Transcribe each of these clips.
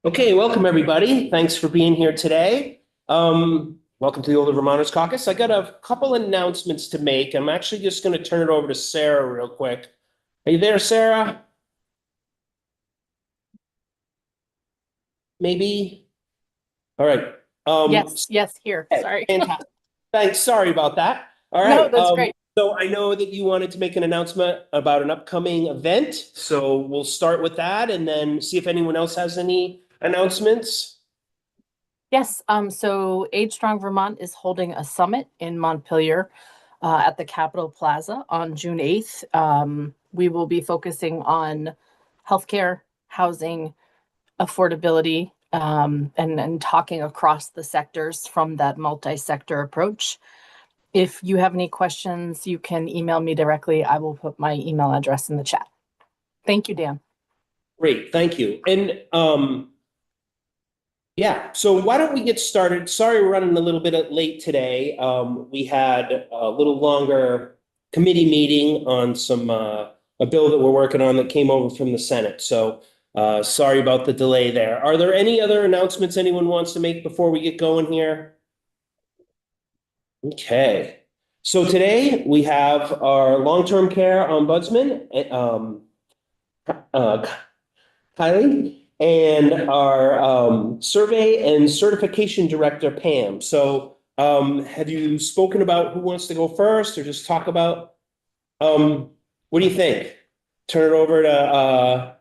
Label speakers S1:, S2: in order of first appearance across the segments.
S1: Okay, welcome everybody. Thanks for being here today. Welcome to the Older Vermonters Caucus. I got a couple announcements to make. I'm actually just going to turn it over to Sarah real quick. Are you there, Sarah? Maybe? All right.
S2: Yes, here. Sorry.
S1: Fantastic. Thanks. Sorry about that. All
S2: No,
S1: right.
S2: that's great.
S1: So I know that you wanted to make an announcement about an upcoming event. So we'll start with that and then see if anyone else has any announcements.
S2: Yes, so Age Strong Vermont is holding a summit in Montpelier at the Capitol Plaza on June 8th. We will be focusing on healthcare, housing, affordability, and talking across the sectors from that multi-sector approach. If you have any questions, you can email me directly. I will put my email address in the chat. Thank you, Dan.
S1: Great. Thank you. And yeah, so why don't we get started? Sorry, we're running a little bit late today. We had a little longer committee meeting on some a bill that we're working on that came over from the Senate. So sorry about the delay there. Are there any other announcements anyone wants to make before we get going here? Okay. So today we have our long-term care ombudsman, uh, Kylie, and our survey and certification director, Pam. So have you spoken about who wants to go first or just talk about, what do you think? Turn it over to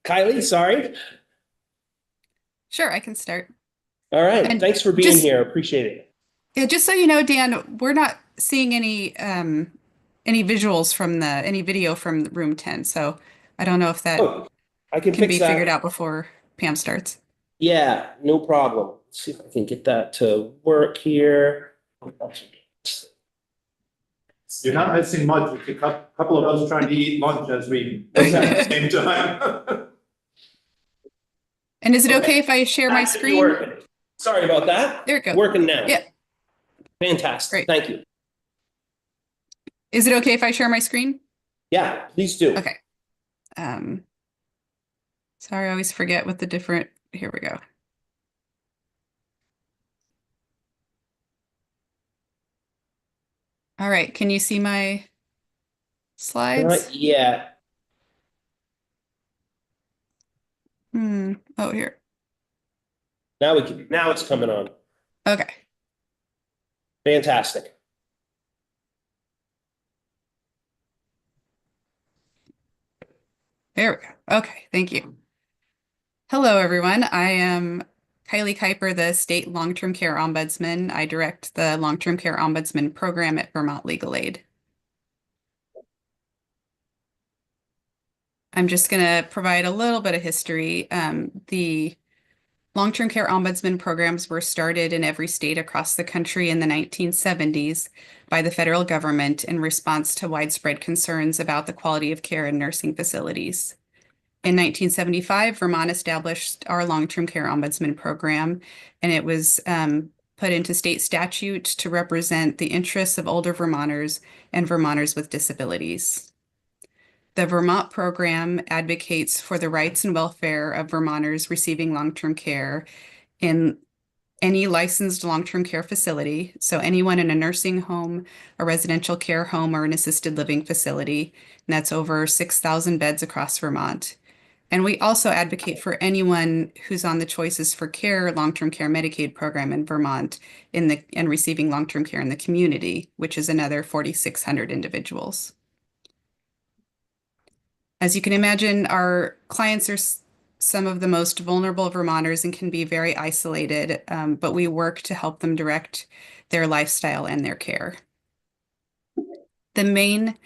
S1: Kylie, sorry.
S3: Sure, I can start.
S1: All right,
S3: And
S1: thanks for being here. Appreciate it.
S3: Yeah, just so you know, Dan, we're not seeing any visuals from any video from room 10. So I don't know if that
S1: Oh, I can
S3: can
S1: fix
S3: be figured
S1: that.
S3: out before Pam starts.
S1: Yeah, no problem. Let's see if I can get that to work here.
S4: You're not missing much. It's a couple of us trying to eat lunch as we at the same time.
S3: And is it okay if I share my
S1: That should be
S3: screen?
S1: working. Sorry about that.
S3: There it goes.
S1: Working now.
S3: Yeah,
S1: Fantastic.
S3: great.
S1: Thank you.
S3: Is it okay if I share my screen?
S1: Yeah, please do.
S3: Okay. Sorry, I always forget what the different, here we go. All right, can you see my slides?
S1: Not yet.
S3: Oh, here.
S1: Now we can. Now it's coming on.
S3: Okay.
S1: Fantastic.
S3: There we go. Okay, thank you. Hello, everyone. I am Kylie Kuiper, the State Long-Term Care Ombudsman. I direct the Long-Term Care Ombudsman program at Vermont Legal Aid. I'm just going to provide a little bit of history. The Long-Term Care Ombudsman programs were started in every state across the country in the 1970s by the federal government in response to widespread concerns about the quality of care in nursing facilities. In 1975, Vermont established our long-term care ombudsman program, and it was put into state statute to represent the interests of older Vermonters and Vermonters with disabilities. The Vermont program advocates for the rights and welfare of Vermonters receiving long-term care in any licensed long-term care facility, so anyone in a nursing home, a residential care home, or an assisted living facility, and that's over 6,000 beds across Vermont. And we also advocate for anyone who's on the Choices for Care long-term care Medicaid program in Vermont and receiving long-term care in the community, which is another 4,600 individuals. As you can imagine, our clients are some of the most vulnerable Vermonters and can be very isolated, but we work to help them direct their lifestyle and their care. The main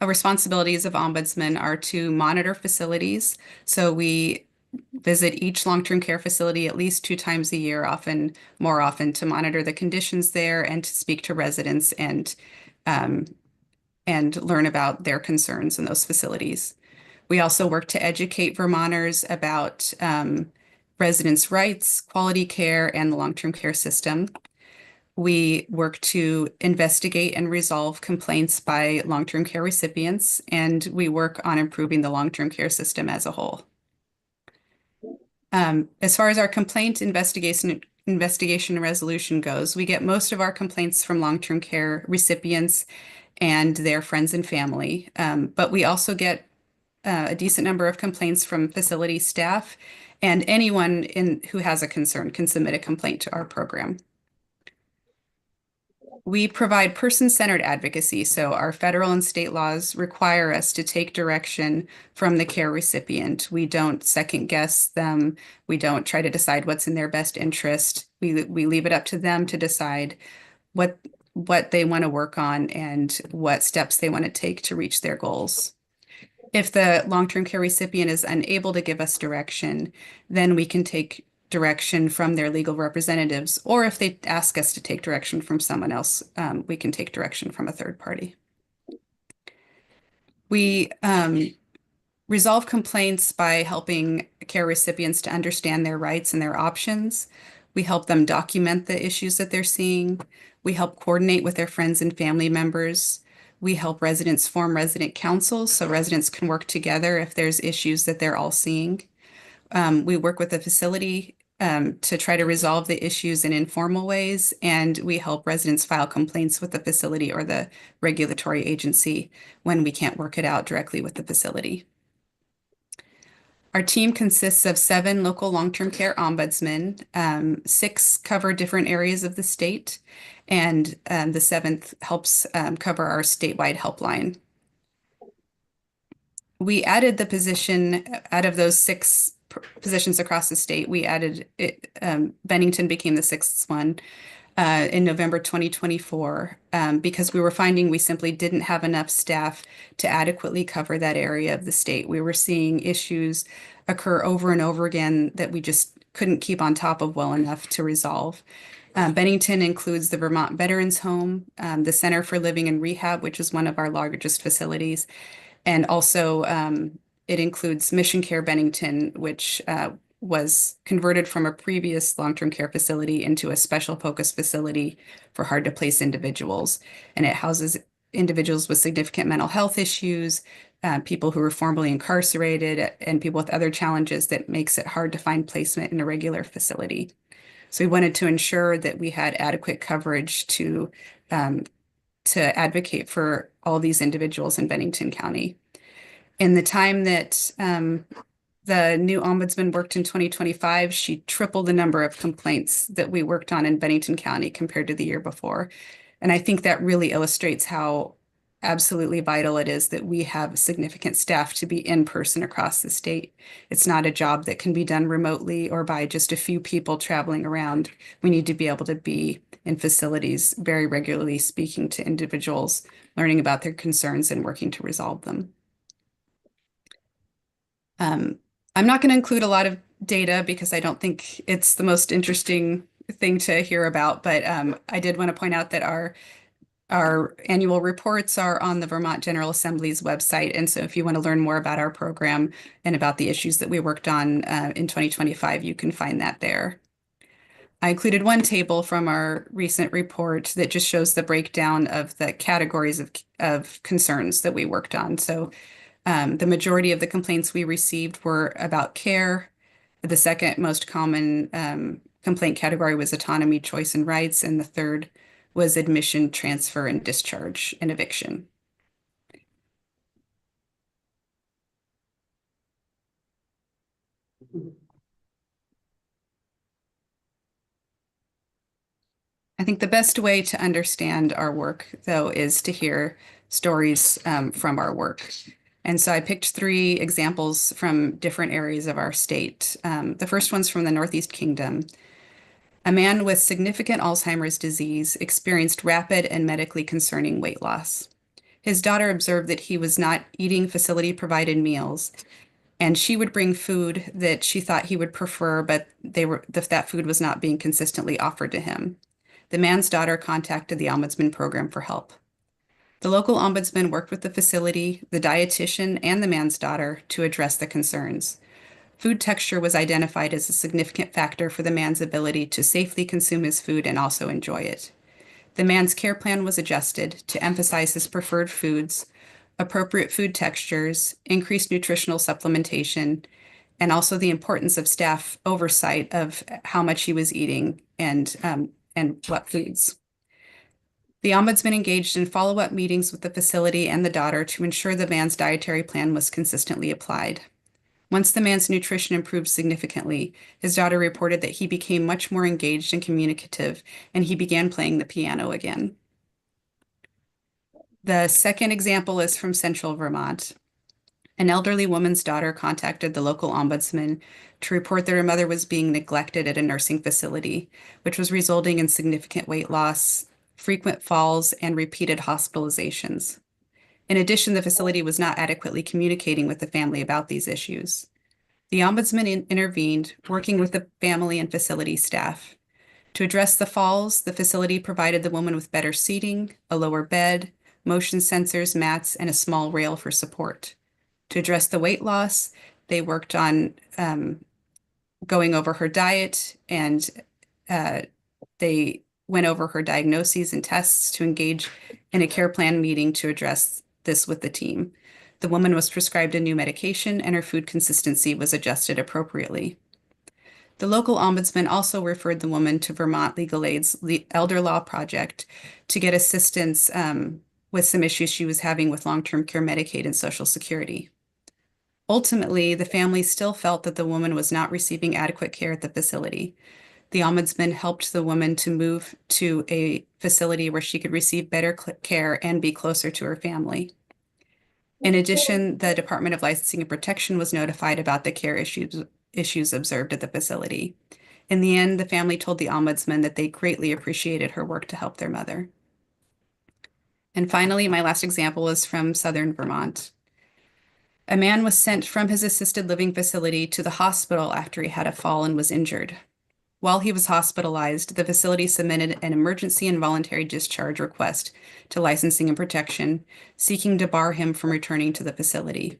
S3: responsibilities of ombudsmen are to monitor facilities. So we visit each long-term care facility at least 2 times a year, often more often, to monitor the conditions there and to speak to residents and learn about their concerns in those facilities. We also work to educate Vermonters about residents' rights, quality care, and the long-term care system. We work to investigate and resolve complaints by long-term care recipients, and we work on improving the long-term care system as a whole. As far as our complaint investigation and resolution goes, we get most of our complaints from long-term care recipients and their friends and family, but we also get a decent number of complaints from facility staff, and anyone who has a concern can submit a complaint to our program. We provide person-centered advocacy, so our federal and state laws require us to take direction from the care recipient. We don't second guess them. We don't try to decide what's in their best interest. We leave it up to them to decide what they want to work on and what steps they want to take to reach their goals. If the long-term care recipient is unable to give us direction, then we can take direction from their legal representatives, or if they ask us to take direction from someone else, we can take direction from a third party. We resolve complaints by helping care recipients to understand their rights and their options. We help them document the issues that they're seeing. We help coordinate with their friends and family members. We help residents form resident councils so residents can work together if there's issues that they're all seeing. We work with the facility to try to resolve the issues in informal ways, and we help residents file complaints with the facility or the regulatory agency when we can't work it out directly with the facility. Our team consists of 7 local long-term care ombudsmen. 6 cover different areas of the state, and the 7th helps cover our statewide helpline. We added the position out of those 6 positions across the state. We added it, Bennington became the 6th one in November 2024 because we were finding we simply didn't have enough staff to adequately cover that area of the state. We were seeing issues occur over and over again that we just couldn't keep on top of well enough to resolve. Bennington includes the Vermont Veterans Home, the Center for Living and Rehab, which is one of our largest facilities, and also it includes Mission Care Bennington, which was converted from a previous long-term care facility into a special focus facility for hard-to-place individuals. And it houses individuals with significant mental health issues, people who were formerly incarcerated, and people with other challenges that makes it hard to find placement in a regular facility. So we wanted to ensure that we had adequate coverage to advocate for all these individuals in Bennington County. In the time that the new ombudsman worked in 2025, she tripled the number of complaints that we worked on in Bennington County compared to the year before. And I think that really illustrates how absolutely vital it is that we have significant staff to be in person across the state. It's not a job that can be done remotely or by just a few people traveling around. We need to be able to be in facilities very regularly, speaking to individuals, learning about their concerns and working to resolve them. I'm not going to include a lot of data because I don't think it's the most interesting thing to hear about, but I did want to point out that our annual reports are on the Vermont General Assembly's website. And so if you want to learn more about our program and about the issues that we worked on in 2025, you can find that there. I included one table from our recent report that just shows the breakdown of the categories of concerns that we worked on. So the majority of the complaints we received were about care. The second most common complaint category was autonomy, choice, and rights. And the third was admission, transfer, and discharge and eviction. I think the best way to understand our work, though, is to hear stories from our work. And so I picked 3 examples from different areas of our state. The first one's from the Northeast Kingdom. A man with significant Alzheimer's disease experienced rapid and medically concerning weight loss. His daughter observed that he was not eating facility-provided meals, and she would bring food that she thought he would prefer, but that food was not being consistently offered to him. The man's daughter contacted the Ombudsman program for help. The local ombudsman worked with the facility, the dietitian, and the man's daughter to address the concerns. Food texture was identified as a significant factor for the man's ability to safely consume his food and also enjoy it. The man's care plan was adjusted to emphasize his preferred foods, appropriate food textures, increased nutritional supplementation, and also the importance of staff oversight of how much he was eating and what foods. The ombudsman engaged in follow-up meetings with the facility and the daughter to ensure the man's dietary plan was consistently applied. Once the man's nutrition improved significantly, his daughter reported that he became much more engaged and communicative, and he began playing the piano again. The second example is from Central Vermont. An elderly woman's daughter contacted the local ombudsman to report that her mother was being neglected at a nursing facility, which was resulting in significant weight loss, frequent falls, and repeated hospitalizations. In addition, the facility was not adequately communicating with the family about these issues. The ombudsman intervened, working with the family and facility staff. To address the falls, the facility provided the woman with better seating, a lower bed, motion sensors, mats, and a small rail for support. To address the weight loss, they worked on going over her diet, and they went over her diagnoses and tests to engage in a care plan meeting to address this with the team. The woman was prescribed a new medication, and her food consistency was adjusted appropriately. The local ombudsman also referred the woman to Vermont Legal Aid's Elder Law Project to get assistance with some issues she was having with long-term care Medicaid and Social Security. Ultimately, the family still felt that the woman was not receiving adequate care at the facility. The ombudsman helped the woman to move to a facility where she could receive better care and be closer to her family. In addition, the Department of Licensing and Protection was notified about the care issues observed at the facility. In the end, the family told the ombudsman that they greatly appreciated her work to help their mother. And finally, my last example is from Southern Vermont. A man was sent from his assisted living facility to the hospital after he had a fall and was injured. While he was hospitalized, the facility submitted an emergency and voluntary discharge request to Licensing and Protection, seeking to bar him from returning to the facility.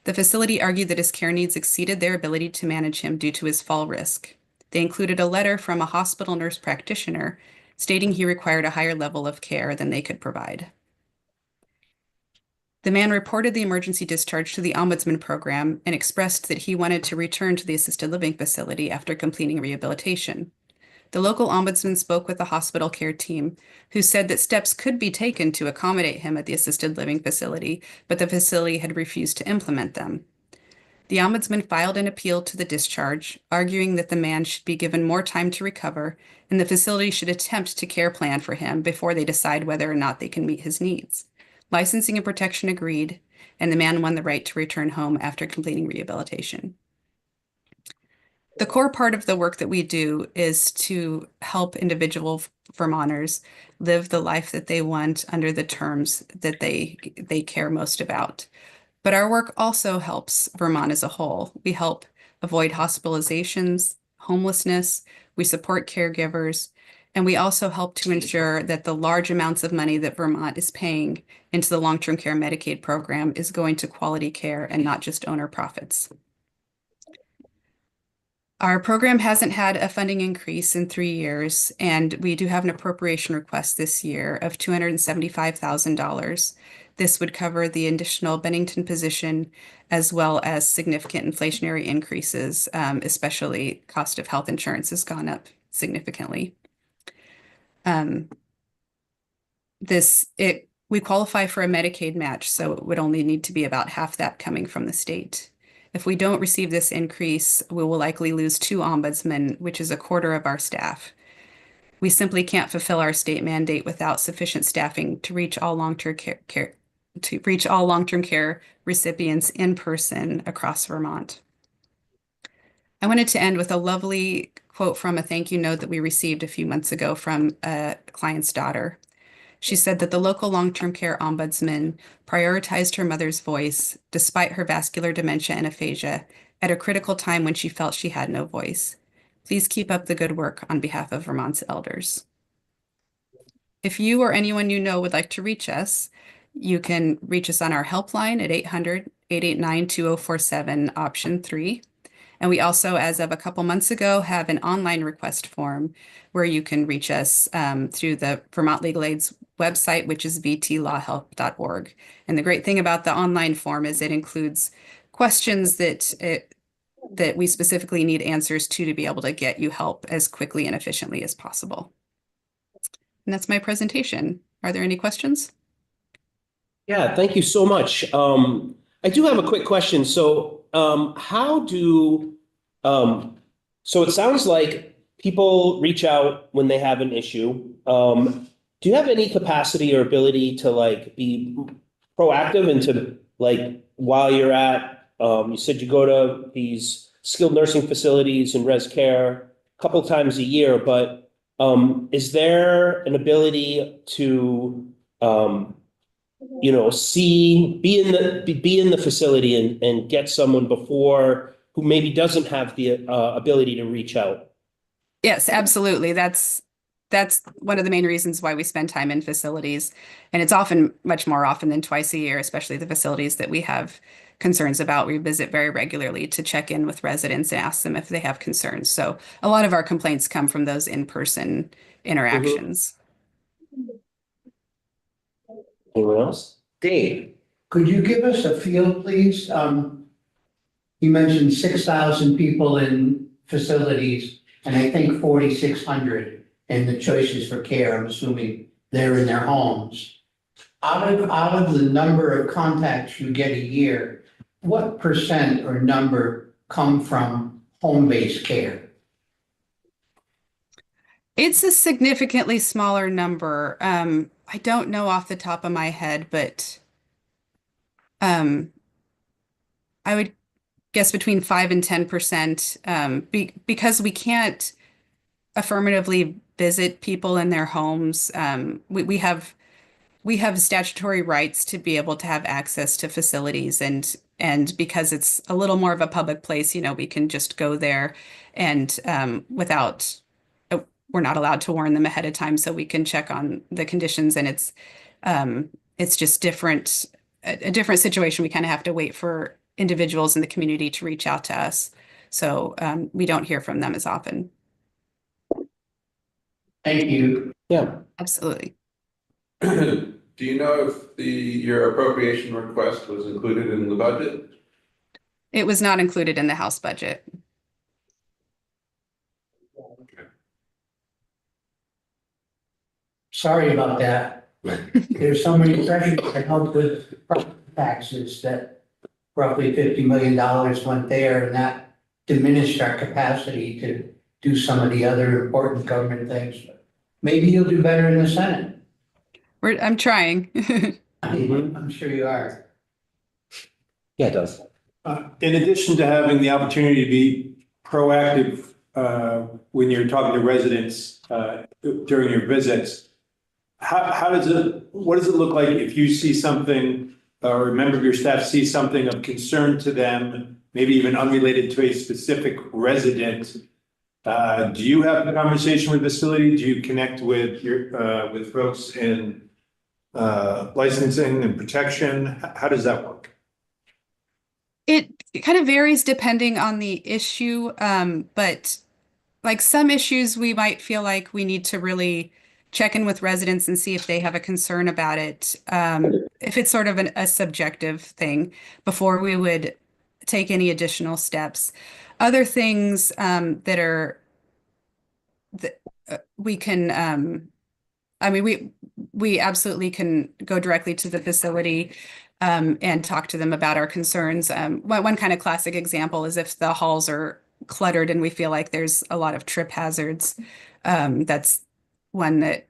S3: The facility argued that his care needs exceeded their ability to manage him due to his fall risk. They included a letter from a hospital nurse practitioner stating he required a higher level of care than they could provide. The man reported the emergency discharge to the Ombudsman program and expressed that he wanted to return to the assisted living facility after completing rehabilitation. The local ombudsman spoke with the hospital care team, who said that steps could be taken to accommodate him at the assisted living facility, but the facility had refused to implement them. The ombudsman filed an appeal to the discharge, arguing that the man should be given more time to recover and the facility should attempt to care plan for him before they decide whether or not they can meet his needs. Licensing and Protection agreed, and the man won the right to return home after completing rehabilitation. The core part of the work that we do is to help individual Vermonters live the life that they want under the terms that they care most about. But our work also helps Vermont as a whole. We help avoid hospitalizations, homelessness, we support caregivers, and we also help to ensure that the large amounts of money that Vermont is paying into the long-term care Medicaid program is going to quality care and not just owner profits. Our program hasn't had a funding increase in 3 years, and we do have an appropriation request this year of $275,000. This would cover the additional Bennington position as well as significant inflationary increases, especially cost of health insurance has gone up significantly. We qualify for a Medicaid match, so it would only need to be about half that coming from the state. If we don't receive this increase, we will likely lose 2 ombudsmen, which is a quarter of our staff. We simply can't fulfill our state mandate without sufficient staffing to reach all long-term care recipients in person across Vermont. I wanted to end with a lovely quote from a thank you note that we received a few months ago from a client's daughter. She said that the local long-term care ombudsman prioritized her mother's voice despite her vascular dementia and aphasia at a critical time when she felt she had no voice. Please keep up the good work on behalf of Vermont's elders. If you or anyone you know would like to reach us, you can reach us on our helpline at 800-889-2047, option 3. And we also, as of a couple months ago, have an online request form where you can reach us through the Vermont Legal Aid's website, which is vtlawhelp.org. And the great thing about the online form is it includes questions that we specifically need answers to be able to get you help as quickly and efficiently as possible. And that's my presentation. Are there any questions?
S1: Yeah, thank you so much. I do have a quick question. So, so it sounds like people reach out when they have an issue. Do you have any capacity or ability to like be proactive and to like while you're at, you said you go to these skilled nursing facilities and res care a couple times a year, but is there an ability to be in the facility and get someone before who maybe doesn't have the ability to reach out?
S3: Yes, absolutely. That's one of the main reasons why we spend time in facilities. And it's often much more often than twice a year, especially the facilities that we have concerns about. We visit very regularly to check in with residents and ask them if they have concerns. So a lot of our complaints come from those in-person interactions.
S1: Anyone else? Dave?
S5: Could you give us a feel, please? You mentioned 6,000 people in facilities and I think 4,600 in the choices for care. I'm assuming they're in their homes. Out of the number of contacts you get a year, what percent or number come from home-based care?
S3: It's a significantly smaller number. I don't know off the top of my head, but I would guess between 5 and 10%, because we can't affirmatively visit people in their homes. We have statutory rights to be able to have access to facilities, and because it's a little more of a public place, we can just go there and without we're not allowed to warn them ahead of time, so we can check on the conditions, and it's just a different situation. We kind of have to wait for individuals in the community to reach out to us, so we don't hear from them as often.
S5: Thank you.
S1: Yeah.
S3: Absolutely.
S6: Do you know if your appropriation request was included in the budget?
S3: It was not included in the House budget.
S5: Sorry about that. There's so many pressures to help with property taxes that roughly $50 million went there, and that diminished our capacity to do some of the other important government things. Maybe you'll do better in the Senate.
S3: I'm trying.
S5: I'm sure you are.
S1: Yeah, it does.
S4: In addition to having the opportunity to be proactive when you're talking to residents during your visits, what does it look like if you see something or a member of your staff sees something of concern to them, maybe even unrelated to a specific resident? Do you have a conversation with the facility? Do you connect with with folks in licensing and protection? How does that work?
S3: It kind of varies depending on the issue, but like some issues we might feel like we need to really check in with residents and see if they have a concern about it. If it's sort of a subjective thing before we would take any additional steps. Other things that we can, we absolutely can go directly to the facility and talk to them about our concerns. One kind of classic example is if the halls are cluttered and we feel like there's a lot of trip hazards. That's one that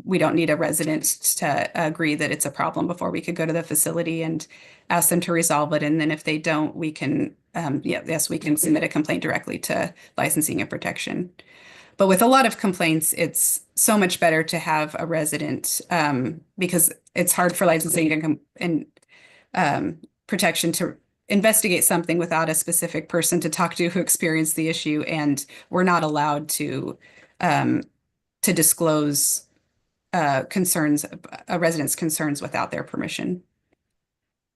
S3: we don't need a resident to agree that it's a problem before we could go to the facility and ask them to resolve it. And then if they don't, we can, yes, we can submit a complaint directly to licensing and protection. But with a lot of complaints, it's so much better to have a resident, because it's hard for licensing and protection to investigate something without a specific person to talk to who experienced the issue, and we're not allowed to disclose concerns, a resident's concerns without their permission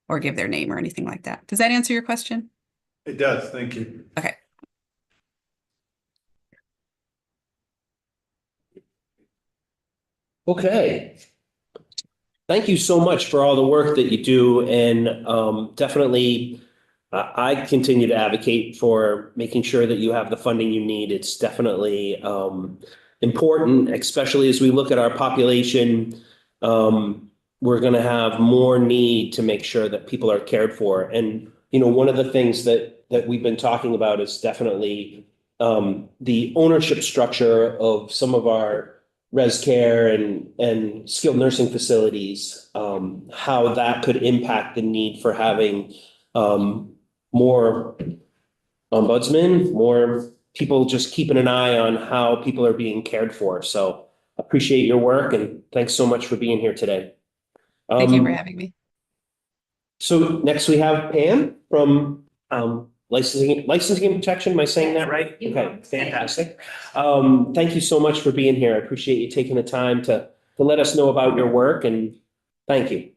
S3: or give their name or anything like that. Does that answer your question?
S4: It does, thank you.
S3: Okay.
S1: Okay. Thank you so much for all the work that you do, and definitely I continue to advocate for making sure that you have the funding you need. It's definitely important, especially as we look at our population. We're going to have more need to make sure that people are cared for. And, you know, one of the things that we've been talking about is definitely the ownership structure of some of our res care and skilled nursing facilities, how that could impact the need for having more ombudsmen, more people just keeping an eye on how people are being cared for. So appreciate your work, and thanks so much for being here today.
S3: Thank you for having me.
S1: So next we have Pam from licensing and protection. Am I saying that right? Okay, fantastic. Thank you so much for being here. I appreciate you taking the time to let us know about your work, and thank you.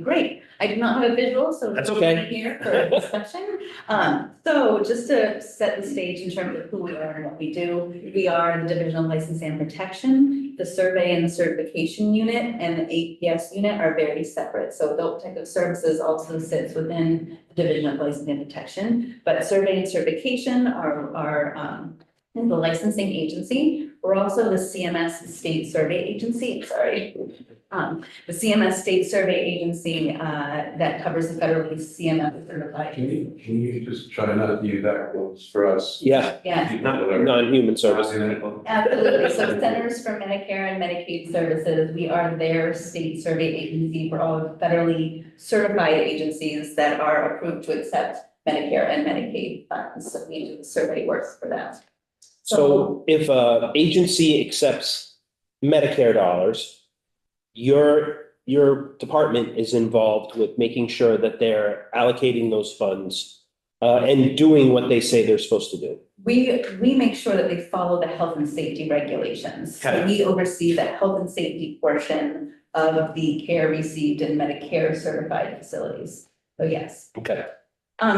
S7: Great. I do not have a visual, so
S1: That's okay.
S7: Here for a discussion. So just to set the stage in terms of who we are and what we do, we are the Division of License and Protection. The survey and the certification unit and the APS unit are very separate. So Adult Protective Services also sits within the Division of License and Protection, but survey and certification are the licensing agency. We're also the CMS State Survey Agency. Sorry. The CMS State Survey Agency that covers the federally CMS certified.
S6: Can you just try not to use that quotes for us?
S1: Yeah,
S7: Yeah,
S1: non-human service.
S7: absolutely. So Centers for Medicare and Medicaid Services, we are their state survey agency for all federally certified agencies that are approved to accept Medicare and Medicaid funds. So we do the survey works for that.
S1: So if a agency accepts Medicare dollars, your department is involved with making sure that they're allocating those funds and doing what they say they're supposed to do.
S7: We make sure that they follow the health and safety regulations. So
S1: Okay.
S7: we oversee the health and safety portion of the care received in Medicare certified facilities. So yes.
S1: Okay.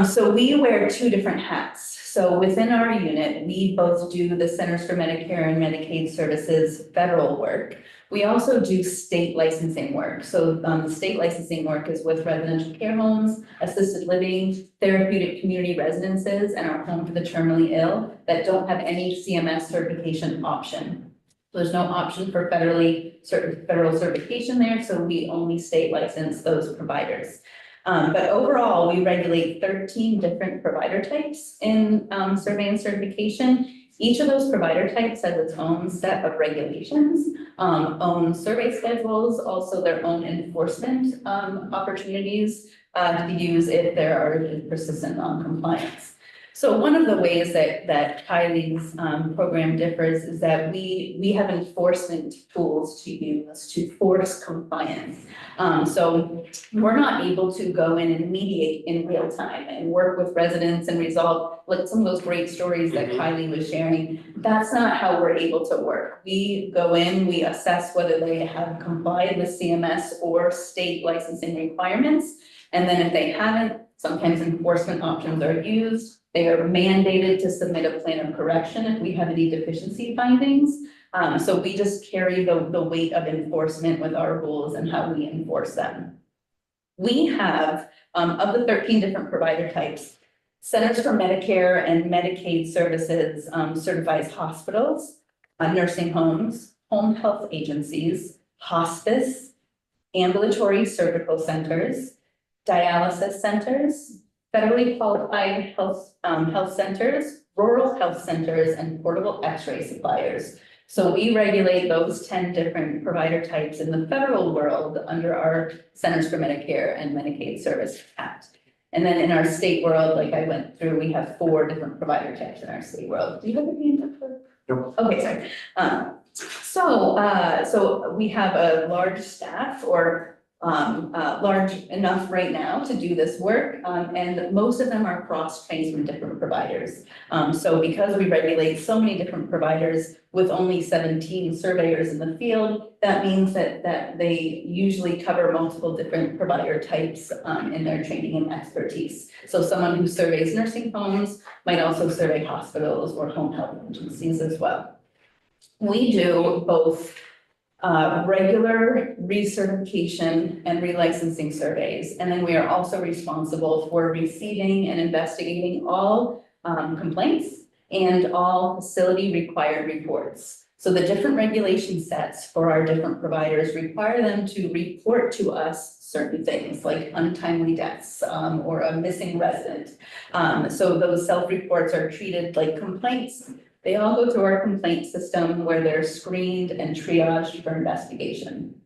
S7: So we wear two different hats. So within our unit, we both do the Centers for Medicare and Medicaid Services federal work. We also do state licensing work. So the state licensing work is with residential care homes, assisted living, therapeutic community residences, and our home for the terminally ill that don't have any CMS certification option. There's no option for federal certification there, so we only state license those providers. But overall, we regulate 13 different provider types in survey and certification. Each of those provider types has its own set of regulations, own survey schedules, also their own enforcement opportunities to use if there are persistent non-compliance. So one of the ways that Kylie's program differs is that we have enforcement tools to use to force compliance. So we're not able to go in and mediate in real time and work with residents and resolve like some of those great stories that Kylie was sharing. That's not how we're able to work. We go in, we assess whether they have complied with CMS or state licensing requirements. And then if they haven't, sometimes enforcement options are used. They are mandated to submit a plan of correction if we have any deficiency findings. So we just carry the weight of enforcement with our rules and how we enforce them. We have, of the 13 different provider types, Centers for Medicare and Medicaid Services certifies hospitals, nursing homes, home health agencies, hospice, ambulatory surgical centers, dialysis centers, federally qualified health centers, rural health centers, and portable x-ray suppliers. So we regulate those 10 different provider types in the federal world under our Centers for Medicare and Medicaid Service Act. And then in our state world, like I went through, we have 4 different provider types in our state world. Do you have a hand up for?
S4: No.
S7: Okay, sorry. So we have a large staff or large enough right now to do this work, and most of them are cross-trained from different providers. So because we regulate so many different providers with only 17 surveyors in the field, that means that they usually cover multiple different provider types in their training and expertise. So someone who surveys nursing homes might also survey hospitals or home health agencies as well. We do both regular recertification and relicensing surveys. And then we are also responsible for receiving and investigating all complaints and all facility required reports. So the different regulation sets for our different providers require them to report to us certain things like untimely deaths or a missing resident. So those self-reports are treated like complaints. They all go through our complaint system where they're screened and triaged for investigation.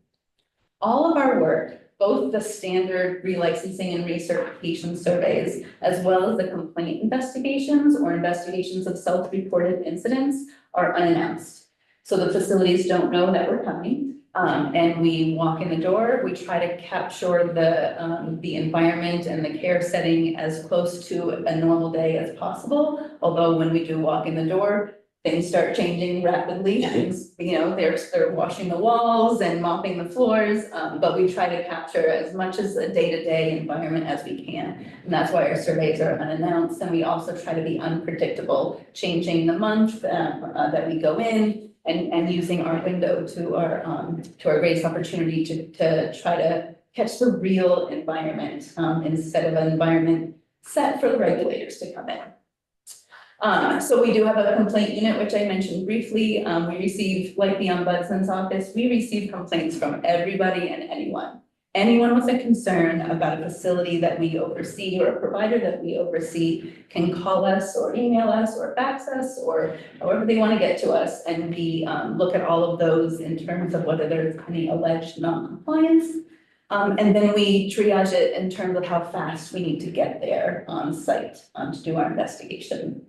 S7: All of our work, both the standard relicensing and recertification surveys, as well as the complaint investigations or investigations of self-reported incidents, are unannounced. So the facilities don't know that we're coming. And we walk in the door, we try to capture the environment and the care setting as close to a normal day as possible. Although when we do walk in the door, things start changing rapidly. Things, they're washing the walls and mopping the floors, but we try to capture as much as a day-to-day environment as we can. And that's why our surveys are unannounced. And we also try to be unpredictable, changing the month that we go in. And using our window to our greatest opportunity to try to catch the real environment instead of an environment set for the regulators to come in. So we do have a complaint unit, which I mentioned briefly. We receive, like the Ombudsman's office, we receive complaints from everybody and anyone. Anyone with a concern about a facility that we oversee or a provider that we oversee can call us or email us or fax us or however they want to get to us, and we look at all of those in terms of whether there's any alleged non-compliance. And then we triage it in terms of how fast we need to get there on site to do our investigation.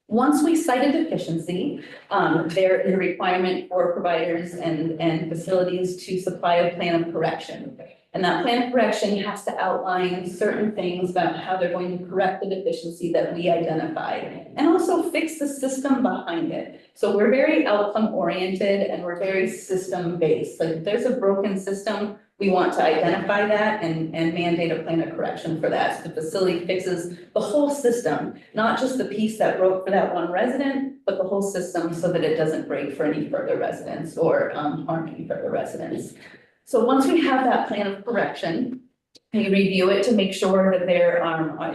S7: Once we cite a deficiency, there is a requirement for providers and facilities to supply a plan of correction. And that plan of correction has to outline certain things about how they're going to correct the deficiency that we identified and also fix the system behind it. So we're very outcome oriented and we're very system based. Like if there's a broken system, we want to identify that and mandate a plan of correction for that. So the facility fixes the whole system, not just the piece that broke for that one resident, but the whole system so that it doesn't break for any further residents or harm any further residents. So once we have that plan of correction, we review it to make sure that there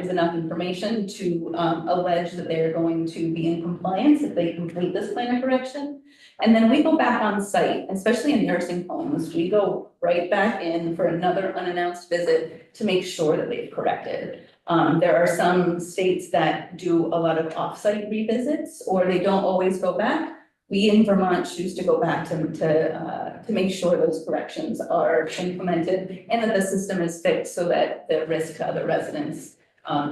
S7: is enough information to allege that they're going to be in compliance if they complete this plan of correction. And then we go back on site, especially in nursing homes, we go right back in for another unannounced visit to make sure that they've corrected. There are some states that do a lot of offsite revisits, or they don't always go back. We in Vermont choose to go back to make sure those corrections are implemented and that the system is fixed so that the risk to other residents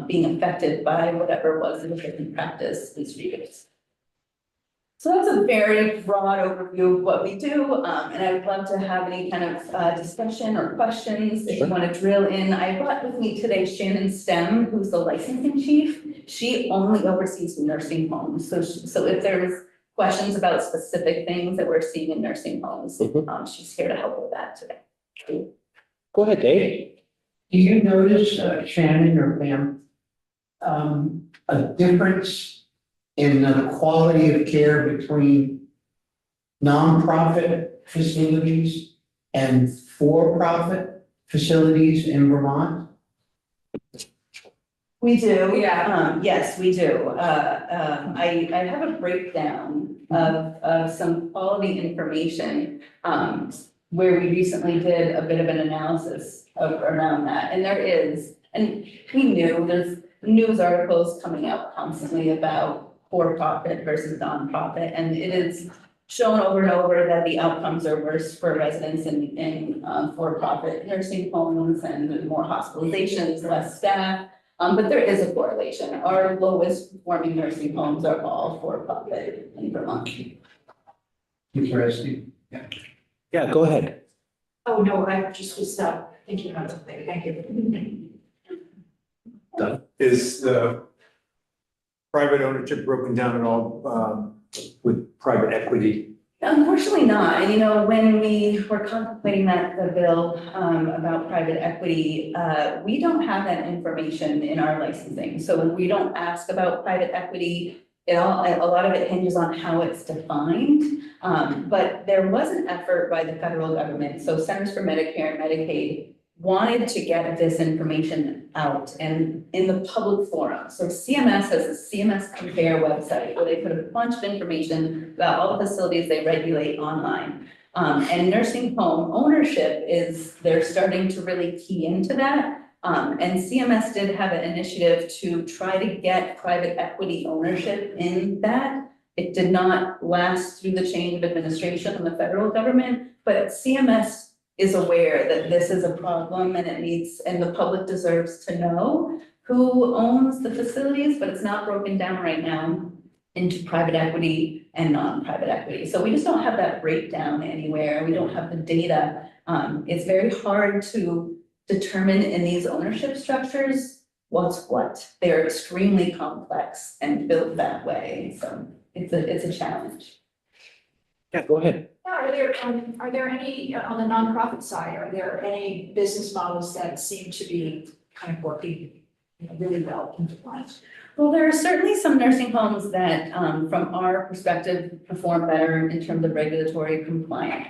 S7: being affected by whatever was in the practice is reduced. So that's a very broad overview of what we do, and I would love to have any kind of discussion or questions if you want to drill in. I brought with me today Shannon Stem, who's the licensing chief. She only oversees nursing homes, so if there's questions about specific things that we're seeing in nursing homes, she's here to help with that today.
S1: Go ahead, Dave.
S5: Do you notice, Shannon or Pam, a difference in the quality of care between nonprofit facilities and for-profit facilities in Vermont?
S7: We do, yeah. Yes, we do. I have a breakdown of some quality information where we recently did a bit of an analysis around that. And there is, and we knew there's news articles coming out constantly about for-profit versus nonprofit, and it is shown over and over that the outcomes are worse for residents in for-profit nursing homes and more hospitalizations, less staff. But there is a correlation. Our lowest performing nursing homes are all for-profit in Vermont.
S5: Interesting.
S1: Yeah, go ahead.
S8: Oh, no, I just was thinking about something. Thank you.
S4: Is the private ownership broken down at all, with private equity?
S7: Unfortunately not, and you know, when we were contemplating the bill about private equity, we don't have that information in our licensing, so we don't ask about private equity. A lot of it hinges on how it's defined, but there was an effort by the federal government, so Centers for Medicare and Medicaid wanted to get this information out and in the public forum. So CMS has a CMS Compare website where they put a bunch of information about all the facilities they regulate online. And nursing home ownership they're starting to really key into that. And CMS did have an initiative to try to get private equity ownership in that. It did not last through the change of administration in the federal government, but CMS is aware that this is a problem and and the public deserves to know who owns the facilities, but it's not broken down right now into private equity and non-private equity. So we just don't have that breakdown anywhere. We don't have the data. It's very hard to determine in these ownership structures what's what. They're extremely complex and built that way. So it's a challenge.
S1: Yeah, go ahead.
S8: Are there any, on the nonprofit side, are there any business models that seem to be kind of working really well in Vermont?
S7: Well, there are certainly some nursing homes that, from our perspective, perform better in terms of regulatory compliance.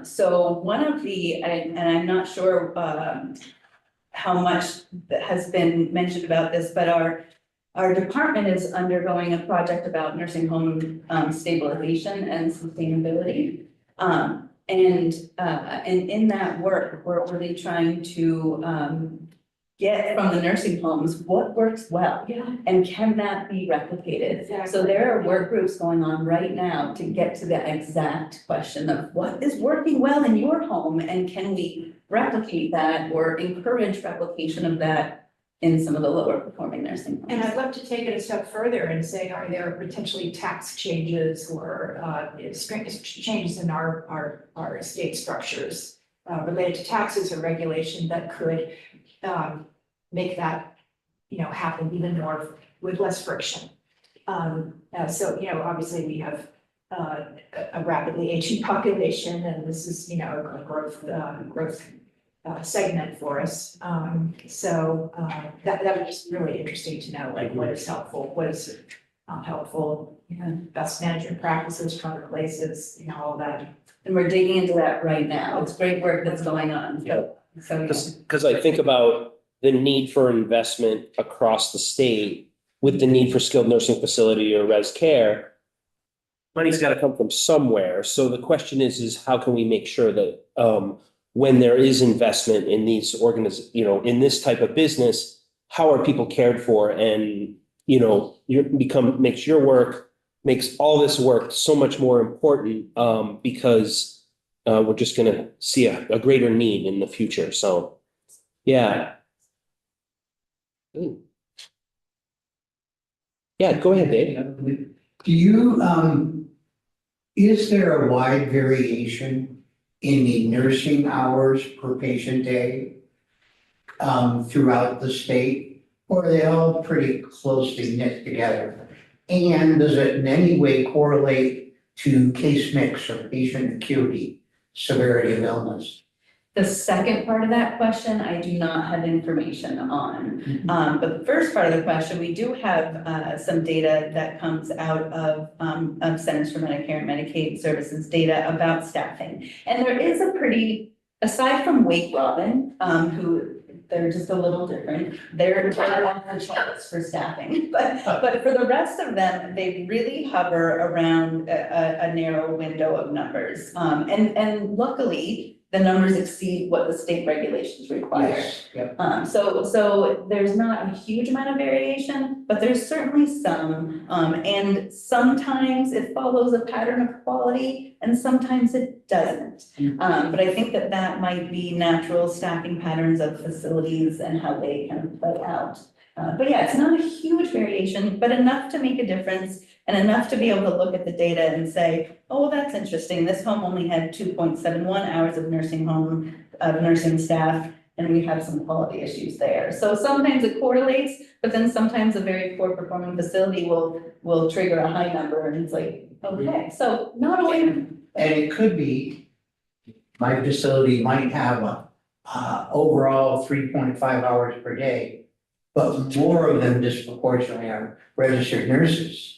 S7: So one of and I'm not sure how much has been mentioned about this, but our department is undergoing a project about nursing home stabilization and sustainability. And in that work, we're really trying to get from the nursing homes what works well, and can that be replicated?
S8: Exactly.
S7: So there are work groups going on right now to get to the exact question of what is working well in your home, and can we replicate that or encourage replication of that in some of the lower performing nursing homes.
S8: And I'd love to take it a step further and say, are there potentially tax changes or changes in our state structures related to taxes or regulation that could make that, happen even more with less friction? So, obviously we have a rapidly aging population, and this is, a growth segment for us. So that would just be really interesting to know, like, what is helpful, what is not helpful, best management practices from other places, all that.
S7: And we're digging into that right now. It's great work that's going on. So
S1: Because I think about the need for investment across the state with the need for skilled nursing facility or res care. Money's got to come from somewhere. So the question is how can we make sure that when there is investment in these in this type of business, how are people cared for? And, makes all this work so much more important because we're just going to see a greater need in the future. So, yeah. Yeah, go ahead, Dave.
S5: Do you, is there a wide variation in the nursing hours per patient day throughout the state, or are they all pretty closely knit together? And does it in any way correlate to case mix or patient acuity, severity of illness?
S7: the second part of that question, I do not have information on. But the first part of the question, we do have some data that comes out of Centers for Medicare and Medicaid Services data about staffing. And there is a pretty, aside from Wake Robin, who they're just a little different, they're on the charts for staffing. But for the rest of them, they really hover around a narrow window of numbers. And luckily, the numbers exceed what the state regulations require.
S5: Yes, yep.
S7: So there's not a huge amount of variation, but there's certainly some. And sometimes it follows a pattern of quality and sometimes it doesn't. But I think that that might be natural staffing patterns of facilities and how they kind of play out. But yeah, it's not a huge variation, but enough to make a difference and enough to be able to look at the data and say, oh, that's interesting. This home only had 2.71 hours of nursing staff, and we have some quality issues there. So sometimes it correlates, but then sometimes a very poor performing facility will trigger a high number, and it's like, okay, so not always.
S5: And it could be, my facility might have a overall 3.5 hours per day, but more of them disproportionately are registered nurses.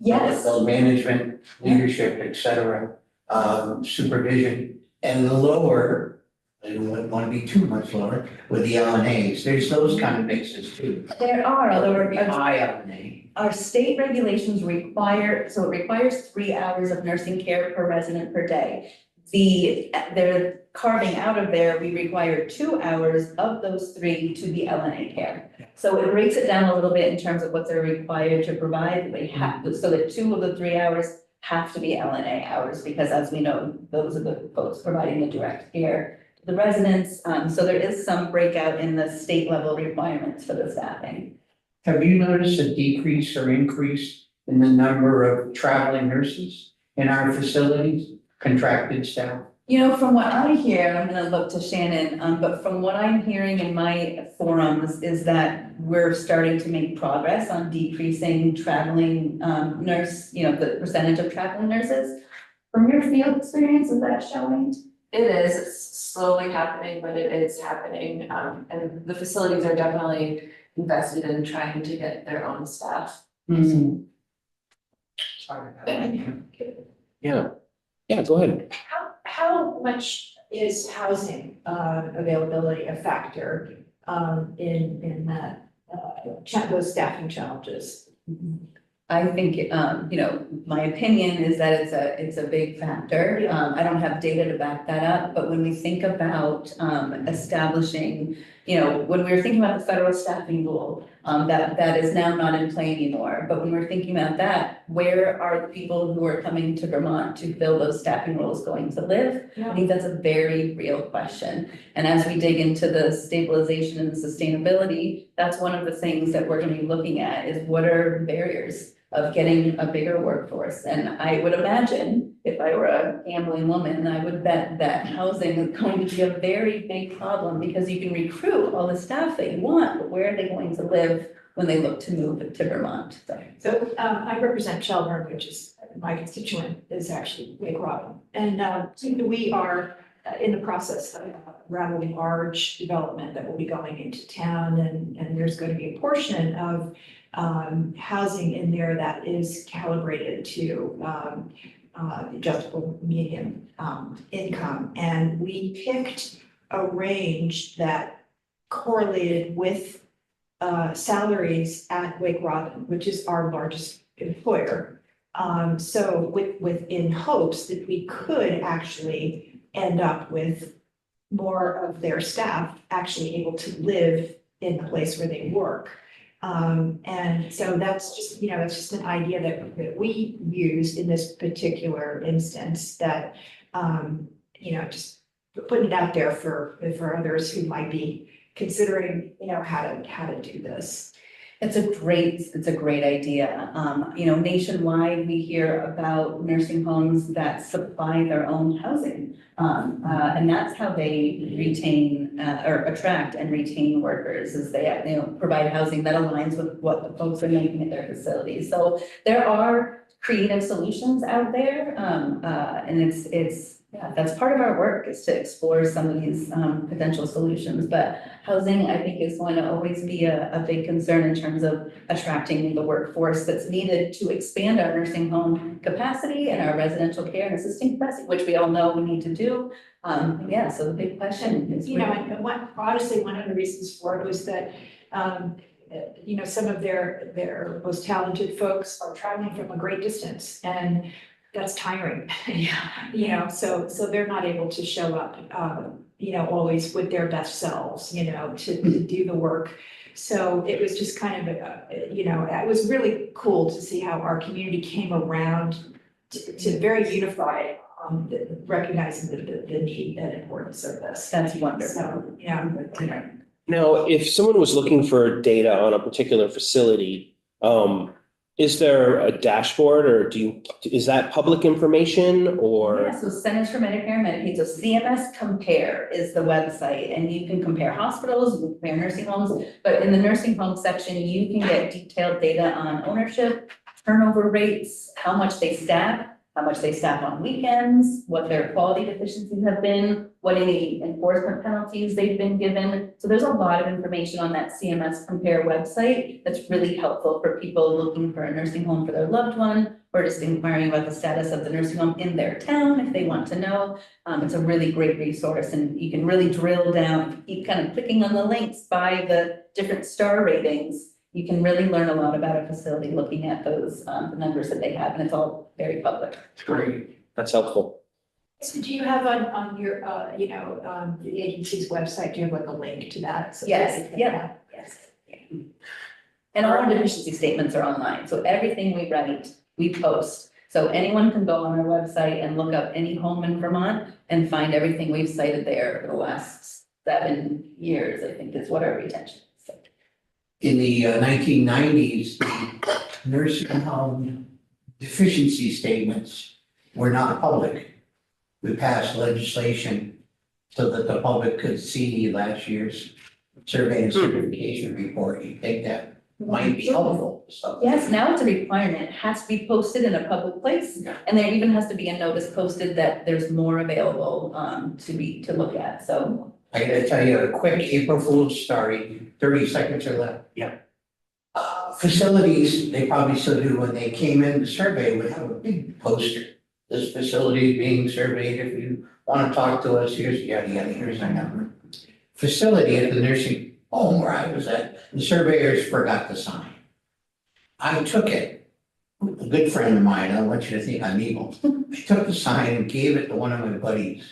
S7: Yes.
S5: So management, leadership, et cetera, supervision, and the lower, I wouldn't want to be too much lower, with the LNAs. There's those kind of mixes too.
S7: There are, although
S5: High LNA.
S7: our state regulations require, so it requires 3 hours of nursing care per resident per day. They're carving out of there, we require 2 hours of those 3 to be LNA care. So it breaks it down a little bit in terms of what they're required to provide. They have, so that 2 of the 3 hours have to be LNA hours, because as we know, those are the folks providing the direct care to the residents. So there is some breakout in the state level requirements for the staffing.
S5: Have you noticed a decrease or increase in the number of traveling nurses in our facilities, contracted staff?
S7: You know, from what I hear, I'm gonna look to Shannon, but from what I'm hearing in my forums is that we're starting to make progress on decreasing traveling nurse, the percentage of traveling nurses. From your field experience, is that showing?
S2: It is, it's slowly happening, but it is happening. And the facilities are definitely invested in trying to get their own staff.
S1: Yeah. Yeah, go ahead.
S8: How much is housing availability a factor in that those staffing challenges?
S7: I think, my opinion is that it's a big factor. I don't have data to back that up, but when we think about establishing, when we were thinking about the federal staffing rule, that is now not in play anymore. But when we're thinking about that, where are the people who are coming to Vermont to fill those staffing roles going to live? I think that's a very real question. And as we dig into the stabilization and sustainability, that's one of the things that we're going to be looking at is what are barriers of getting a bigger workforce. And I would imagine if I were a gambling woman, I would bet that housing is going to be a very big problem, because you can recruit all the staff that you want, but where are they going to live when they look to move to Vermont?
S8: So I represent Shelburne, which is my constituent is actually Wake Robin. And we are in the process of a rather large development that will be going into town, and there's going to be a portion of housing in there that is calibrated to adjustable median income. And we picked a range that correlated with salaries at Wake Robin, which is our largest employer. So in hopes that we could actually end up with more of their staff actually able to live in the place where they work. And so that's just, that's just an idea that we used in this particular instance that, just putting it out there for others who might be considering, how to do this.
S7: It's a great idea. Nationwide, we hear about nursing homes that supply their own housing. And that's how they retain or attract and retain workers, is they provide housing that aligns with what the folks are making at their facilities. So there are creative solutions out there. And that's part of our work, is to explore some of these potential solutions. But housing, I think, is going to always be a big concern in terms of attracting the workforce that's needed to expand our nursing home capacity and our residential care and assisting capacity, which we all know we need to do. So the big question is,
S8: And honestly, one of the reasons for it was that some of their most talented folks are traveling from a great distance, and that's tiring.
S7: Yeah.
S8: So they're not able to show up, always with their best selves, to do the work. So it was just kind of, it was really cool to see how our community came around to very unified, recognizing the need and importance of this.
S7: That's wonderful.
S8: So, yeah.
S1: Now, if someone was looking for data on a particular facility, is there a dashboard or is that public information or?
S7: Yeah, so Centers for Medicare and Medicaid, so CMS Compare is the website, and you can compare hospitals, you can compare nursing homes, but in the nursing home section, you can get detailed data on ownership, turnover rates, how much they staff on weekends, what their quality deficiencies have been, what any enforcement penalties they've been given. So there's a lot of information on that CMS Compare website that's really helpful for people looking for a nursing home for their loved one, or just inquiring about the status of the nursing home in their town if they want to know. It's a really great resource, and you can really drill down, keep kind of clicking on the links by the different star ratings. You can really learn a lot about a facility looking at those, the numbers that they have, and it's all very public.
S1: Great. That's helpful.
S8: So do you have on your, the agency's website, do you have like a link to that? So
S7: Yes,
S8: that they can-
S7: yeah. Yes. And all our deficiency statements are online, so everything we write, we post. So anyone can go on our website and look up any home in Vermont and find everything we've cited there for the last 7 years, I think is what our retention is. So,
S5: In the 1990s, the nursing home deficiency statements were not public. We passed legislation so that the public could see last year's survey and certification report. You think that might be helpful. So.
S7: yes, now it's a requirement. It has to be posted in a public place. And there even has to be a notice posted that there's more available to look at. So
S5: I gotta tell you a quick April Fool's story, 30 seconds or less.
S1: Yeah.
S5: Facilities, they probably still do, when they came in, the survey would have a big poster. This facility is being surveyed. If you want to talk to us, here's yada yada, here's our number. Facility at the nursing home where I was at, the surveyors forgot to sign. I took it, a good friend of mine, I don't want you to think I'm evil. I took the sign and gave it to one of my buddies.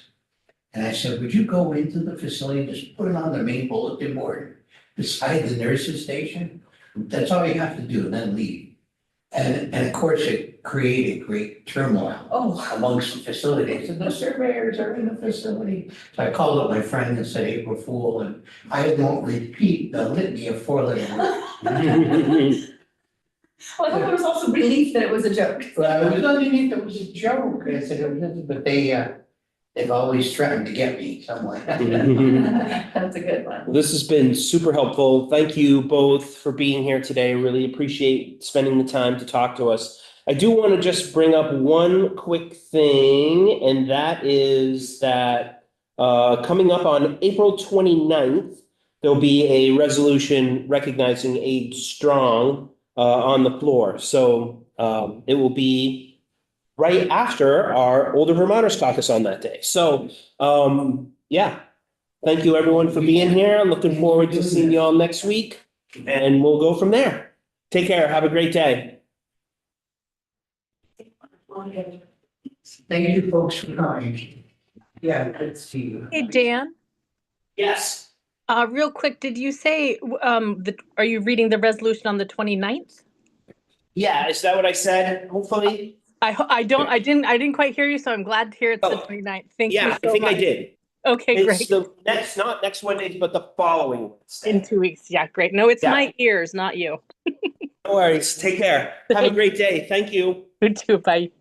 S5: And I said, would you go into the facility, just put it on the main bulletin board beside the nurse's station? That's all you have to do, and then leave. And of course, it created great turmoil amongst the facility. I said, the surveyors are in the facility. So I called up my friend and said, April Fool, and I won't repeat the litany of 4-letter words.
S7: well, I hope there was also relief that it was a joke.
S5: Well, it was underneath, it was a joke. I said, but they've always threatened to get me somewhere.
S7: That's a good one.
S1: This has been super helpful. Thank you both for being here today. Really appreciate spending the time to talk to us. I do want to just bring up one quick thing, and that is that coming up on April 29th, there'll be a resolution recognizing Age Strong on the floor. So it will be right after our Older Vermonters Caucus on that day. So, yeah, thank you everyone for being here. Looking forward to seeing you all next week, and we'll go from there. Take care. Have a great day.
S5: Thank you, folks, for coming. Yeah, good to see you.
S9: Hey, Dan,
S1: Yes.
S9: real quick, did you say, are you reading the resolution on the 29th?
S1: Yeah, is that what I said? Hopefully.
S9: I didn't quite hear you, so I'm glad to hear it's the 29th. Thank you
S1: Yeah,
S9: so
S1: I think
S9: much.
S1: I did.
S9: Okay,
S1: It's
S9: great.
S1: the next, not next Wednesday, but the following Wednesday.
S9: In 2 weeks. Yeah, great. No, it's
S1: Yeah.
S9: my ears, not you.
S1: No worries. Take care. Have a great day. Thank you.
S9: You too. Bye.